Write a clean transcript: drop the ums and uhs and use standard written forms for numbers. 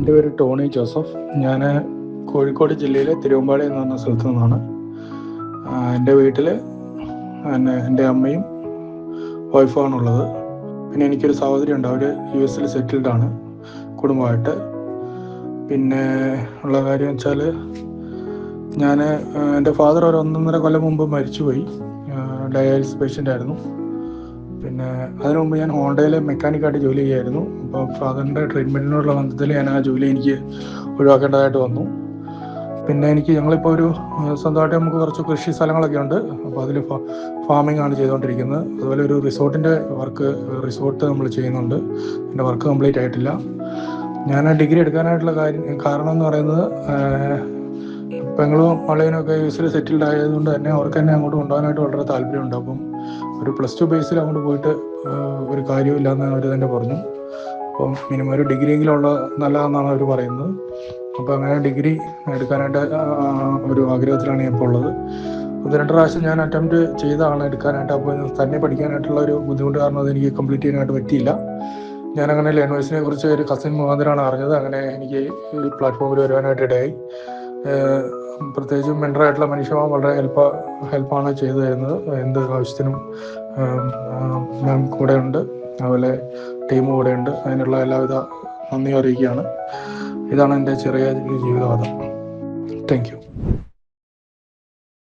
എൻ്റെ പേര് Tony Joseph. ഞാൻ കോഴിക്കോട് ജില്ലയിലെ തിരുവമ്പാടി എന്ന് പറഞ്ഞ സ്ഥലത്തു നിന്നാണ്. എൻ്റെ വീട്ടിൽ എൻ്റെ അമ്മയും വൈഫാണുള്ളത്. പിന്നെ എനിക്കൊരു സഹോദരിയുണ്ട്. അവർ US സെറ്റിൽഡാണ് കുടുംബമായിട്ട്. പിന്നെ ഉള്ള കാര്യം വെച്ചാൽ എൻ്റെ ഫാദർ ഒരു 1.5 കൊല്ലം മുമ്പ് മരിച്ചുപോയി. ഡയാലിസിസ് പേഷ്യൻ്റ് ആയിരുന്നു. പിന്നെ അതിനു മുമ്പ് ഞാൻ ഹോണ്ടയിൽ മെക്കാനിക്കായിട്ട് ജോലി ചെയ്യുമായിരുന്നു. അപ്പോൾ ഫാദറിൻ്റെ ട്രീറ്റ്മെൻറ്റിനോടുള്ള ബന്ധത്തിൽ ഞാൻ ആ ജോലി എനിക്ക് ഒഴിവാക്കേണ്ടതായിട്ട് വന്നു. പിന്നെ ഞങ്ങളിപ്പോൾ ഒരു സ്വന്തമായിട്ട് നമുക്ക് കുറച്ച് കൃഷി സ്ഥലങ്ങളൊക്കെ ഉണ്ട്. അപ്പോൾ അതിൽ ഫാമിംഗ് ആണ് ചെയ്തുകൊണ്ടിരിക്കുന്നത്. അതുപോലെ ഒരു റിസോർട്ട് നമ്മൾ ചെയ്യുന്നുണ്ട്. എൻ്റെ വർക്ക് കംപ്ലീറ്റ് ആയിട്ടില്ല. ഞാൻ ഡിഗ്രി എടുക്കാനായിട്ടുള്ള കാരണം എന്ന് പറയുന്നത്, പെങ്ങളും അളിയനൊക്കെ US സെറ്റിൽഡ് ആയതുകൊണ്ട് തന്നെ അവർക്ക് തന്നെ അങ്ങോട്ട് കൊണ്ടുപോകാനായിട്ട് വളരെ താല്പര്യമുണ്ട്. അപ്പം ഒരു +2 ബേസിൽ അങ്ങോട്ട് പോയിട്ട് ഒരു കാര്യമില്ല എന്ന് അവർ തന്നെ പറഞ്ഞു. അപ്പം മിനിമം ഒരു ഡിഗ്രിയെങ്കിലും നല്ലതെന്നാണ് അവർ പറയുന്നത്. അപ്പോൾ അങ്ങനെ ഡിഗ്രി എടുക്കാനായിട്ട് ഒരു ആഗ്രഹത്തിലാണ് ഞാൻ ഇപ്പോൾ ഉള്ളത്. 1-2 പ്രാവശ്യം ഞാൻ അറ്റംപ്റ്റ് ചെയ്തതാണ് എടുക്കാനായിട്ട്. അപ്പോൾ തന്നെ പഠിക്കാനായിട്ടുള്ള ഒരു ബുദ്ധിമുട്ട് കാരണം അത് എനിക്ക് കംപ്ലീറ്റ് ചെയ്യാനായിട്ട് പറ്റിയില്ല. ഞാനങ്ങനെ ലേണേഴ്സിനെ കുറിച്ച് ഒരു കസിൻ മുഖാന്തരമാണ് അറിഞ്ഞത്. അങ്ങനെ എനിക്ക് ഈ പ്ലാറ്റ്ഫോമിൽ വരുവാനായിട്ട് ഇടയായി. പ്രത്യേകിച്ചും മെൻറ്ററായിട്ടുള്ള മനുഷ്യമാൻ വളരെ ഹെൽപ്പാണ് ചെയ്തു തരുന്നത്. എന്ത് ആവശ്യത്തിനും മാം കൂടെ ഉണ്ട്, അതുപോലെ ടീം കൂടെ ഉണ്ട്. അതിനുള്ള എല്ലാവിധ നന്ദി അറിയിക്കുകയാണ്. ഇതാണ് എൻ്റെ ചെറിയ ജീവിതകഥ. Thank U.